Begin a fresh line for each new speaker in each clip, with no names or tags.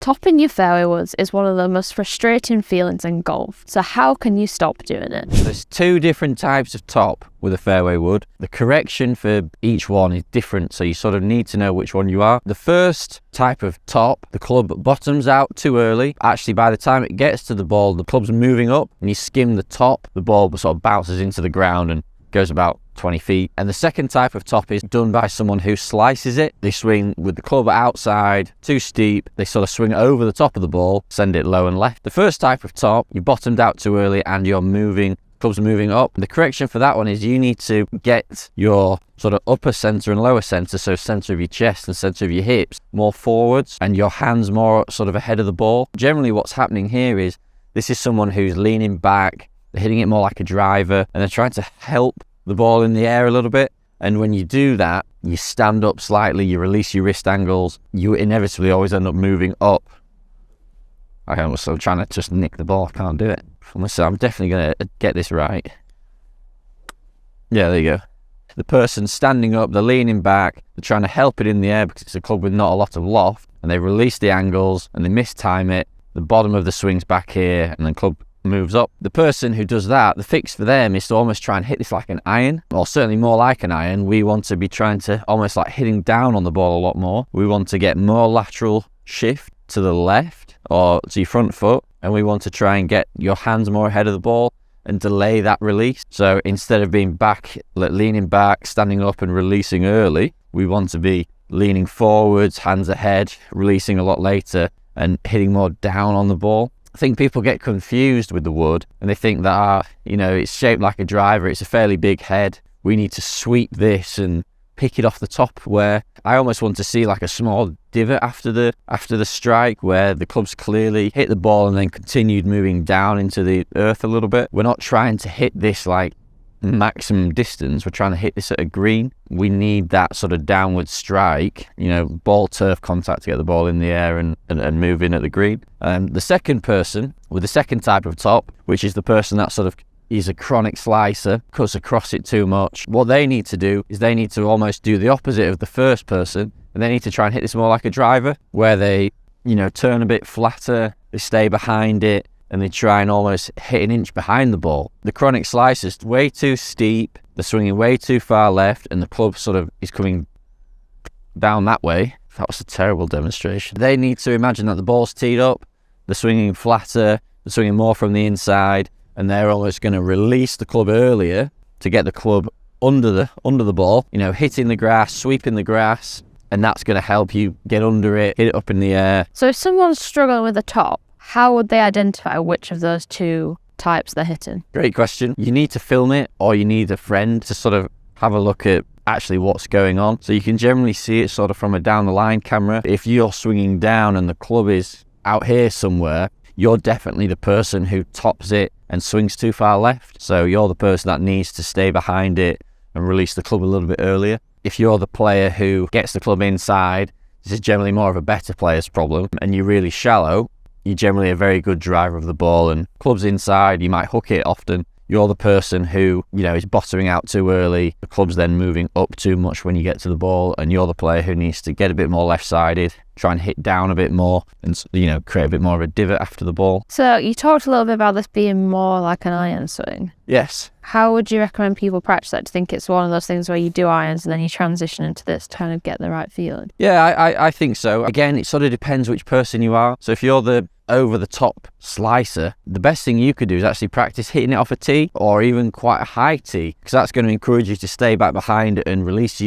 Topping your fairway woods is one of the most frustrating feelings in golf. So how can you stop doing it?
There's two different types of top with a fairway wood. The correction for each one is different, so you sort of need to know which one you are. The first type of top, the club bottoms out too early. Actually, by the time it gets to the ball, the club's moving up and you skim the top, the ball sort of bounces into the ground and goes about 20 feet. And the second type of top is done by someone who slices it. They swing with the club outside, too steep. They sort of swing over the top of the ball, send it low and left. The first type of top, you bottomed out too early and you're moving, club's moving up. The correction for that one is you need to get your sort of upper center and lower center, so center of your chest and center of your hips, more forwards and your hands more sort of ahead of the ball. Generally what's happening here is this is someone who's leaning back, they're hitting it more like a driver and they're trying to help the ball in the air a little bit. And when you do that, you stand up slightly, you release your wrist angles, you inevitably always end up moving up. I'm trying to just nick the ball, I can't do it. I'm definitely going to get this right. Yeah, there you go. The person standing up, they're leaning back, they're trying to help it in the air because it's a club with not a lot of loft, and they release the angles and they mistime it. The bottom of the swing's back here and then club moves up. The person who does that, the fix for them is to almost try and hit this like an iron, or certainly more like an iron. We want to be trying to almost like hitting down on the ball a lot more. We want to get more lateral shift to the left or to your front foot, and we want to try and get your hands more ahead of the ball and delay that release. So instead of being back, leaning back, standing up and releasing early, we want to be leaning forwards, hands ahead, releasing a lot later and hitting more down on the ball. I think people get confused with the wood and they think that, it's shaped like a driver, it's a fairly big head, we need to sweep this and pick it off the top, where I almost want to see like a small divot after the strike where the club's clearly hit the ball and then continued moving down into the earth a little bit. We're not trying to hit this like maximum distance, we're trying to hit this at a green. We need that sort of downward strike, ball turf contact to get the ball in the air and move in at the green. The second person with the second type of top, which is the person that sort of is a chronic slicer, cuts across it too much, what they need to do is they need to almost do the opposite of the first person, and they need to try and hit this more like a driver, where they turn a bit flatter, they stay behind it, and they try and almost hit an inch behind the ball. The chronic slicer's way too steep, they're swinging way too far left, and the club sort of is coming down that way. That was a terrible demonstration. They need to imagine that the ball's teed up, they're swinging flatter, they're swinging more from the inside, and they're almost going to release the club earlier to get the club under the ball, hitting the grass, sweeping the grass, and that's going to help you get under it, hit it up in the air.
So if someone's struggling with the top, how would they identify which of those two types they're hitting?
Great question. You need to film it, or you need a friend to sort of have a look at actually what's going on. So you can generally see it sort of from a down the line camera. If you're swinging down and the club is out here somewhere, you're definitely the person who tops it and swings too far left. So you're the person that needs to stay behind it and release the club a little bit earlier. If you're the player who gets the club inside, this is generally more of a better player's problem, and you're really shallow, you're generally a very good driver of the ball, and club's inside, you might hook it often. You're the person who, is bottoming out too early. The club's then moving up too much when you get to the ball, and you're the player who needs to get a bit more left-sided, try and hit down a bit more, and, create a bit more of a divot after the ball.
So you talked a little bit about this being more like an iron swing.
Yes.
How would you recommend people practice that? Do you think it's one of those things where you do irons and then you transition into this to kind of get the right feeling?
Yeah, I think so. Again, it sort of depends which person you are. So if you're the over-the-top slicer, the best thing you could do is actually practice hitting it off a tee, or even quite a high tee, because that's going to encourage you to stay back behind it and release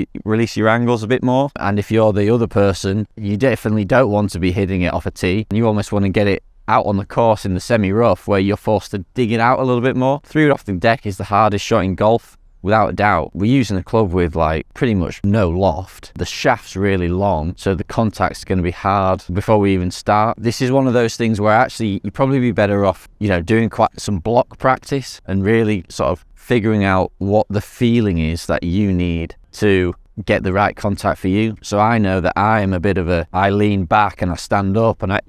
your angles a bit more. And if you're the other person, you definitely don't want to be hitting it off a tee. You almost want to get it out on the course in the semi-rough, where you're forced to dig it out a little bit more. Through it off the deck is the hardest shot in golf, without a doubt. We're using a club with pretty much no loft. The shaft's really long, so the contact's going to be hard before we even start. This is one of those things where actually you'd probably be better off, doing quite some block practice and really sort of figuring out what the feeling is that you need to get the right contact for you. So I know that I am a bit of I lean back and I stand up, and I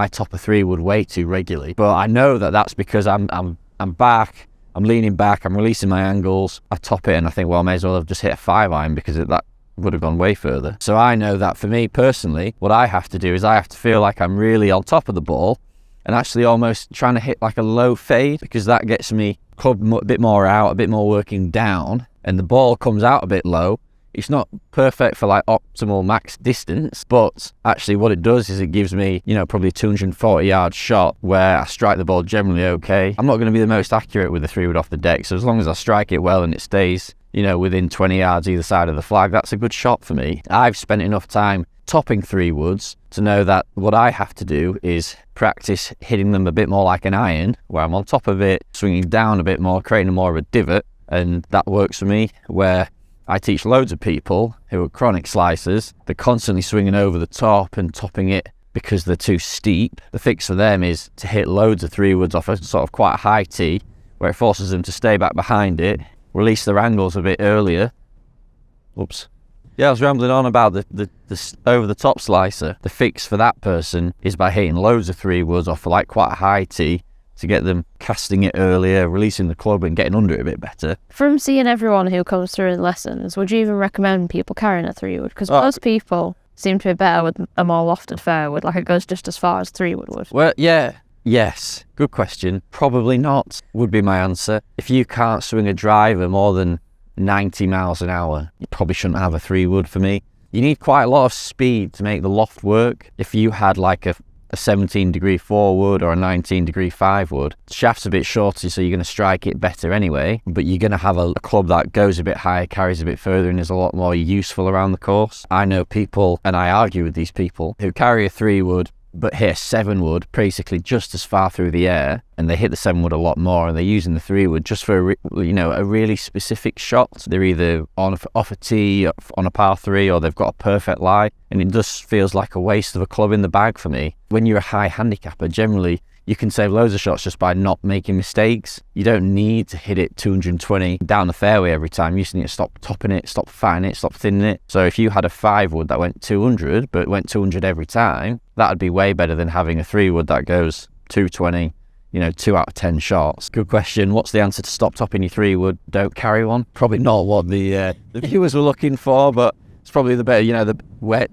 top a 3-wood way too regularly. But I know that that's because I'm back, I'm leaning back, I'm releasing my angles, I top it, and I think, well, I may as well have just hit a 5-iron because that would have gone way further. So I know that for me personally, what I have to do is I have to feel like I'm really on top of the ball and actually almost trying to hit like a low fade, because that gets me club a bit more out, a bit more working down, and the ball comes out a bit low. It's not perfect for like optimal max distance, but actually what it does is it gives me, you know, probably a 240 yard shot where I strike the ball generally okay. I'm not going to be the most accurate with the 3-wood off the deck, so as long as I strike it well and it stays, you know, within 20 yards either side of the flag, that's a good shot for me. I've spent enough time topping 3-woods to know that what I have to do is practice hitting them a bit more like an iron, where I'm on top of it, swinging down a bit more, creating more of a divot, and that works for me. Where I teach loads of people who are chronic slicers, they're constantly swinging over the top and topping it because they're too steep. The fix for them is to hit loads of 3-woods off a sort of quite a high tee, where it forces them to stay back behind it, release their angles a bit earlier. Oops. Yeah, I was rambling on about the over-the-top slicer. The fix for that person is by hitting loads of 3-woods off like quite a high tee to get them casting it earlier, releasing the club and getting under it a bit better.
From seeing everyone who comes through in lessons, would you even recommend people carrying a 3-wood? Because most people seem to be better with a more lofted fairwood, like it goes just as far as 3-wood would.
Well, yeah. Yes, good question. Probably not, would be my answer. If you can't swing a driver more than 90 miles an hour, you probably shouldn't have a 3-wood for me. You need quite a lot of speed to make the loft work. If you had like a 17-degree 4-wood or a 19-degree 5-wood, the shaft's a bit shorter, so you're going to strike it better anyway, but you're going to have a club that goes a bit higher, carries a bit further, and is a lot more useful around the course. I know people, and I argue with these people, who carry a 3-wood but hit a 7-wood basically just as far through the air, and they hit the 7-wood a lot more, and they're using the 3-wood just for a really specific shot. They're either off a tee on a par 3, or they've got a perfect lie, and it just feels like a waste of a club in the bag for me. When you're a high handicapper, generally you can save loads of shots just by not making mistakes. You don't need to hit it 220 down the fairway every time. You just need to stop topping it, stop fatting it, stop thinning it. So if you had a 5-wood that went 200, but went 200 every time, that'd be way better than having a 3-wood that goes 220, 2 out of 10 shots. Good question. What's the answer to stop topping your 3-wood? Don't carry one. Probably not what the viewers were looking for, but it's probably the better,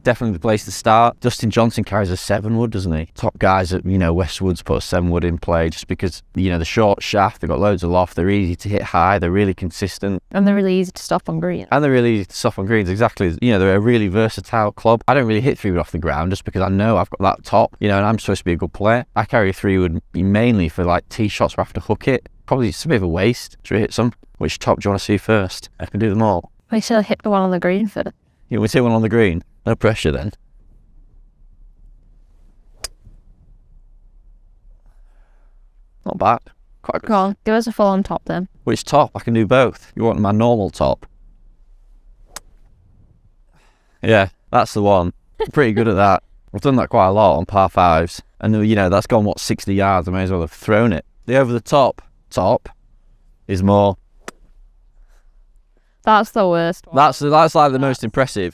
definitely the place to start. Dustin Johnson carries a 7-wood, doesn't he? Top guys at, Westwoods put a 7-wood in play just because, the short shaft, they've got loads of loft, they're easy to hit high, they're really consistent.
And they're really easy to stop on green.
Exactly. They're a really versatile club. I don't really hit 3-wood off the ground just because I know I've got that top, and I'm supposed to be a good player. I carry a 3-wood mainly for like tee shots where I have to hook it. Probably it's a bit of a waste. Should we hit some? Which top do you want to see first? I can do them all.
We should hit the one on the green first.
We hit one on the green. No pressure then. Not bad. Quite good.
Go on, give us a full on top then.
Which top? I can do both. You want my normal top? Yeah, that's the one. I'm pretty good at that. I've done that quite a lot on par 5s. And that's gone, 60 yards? I may as well have thrown it. The over the top is more...
That's the worst one.
That's like the most impressive.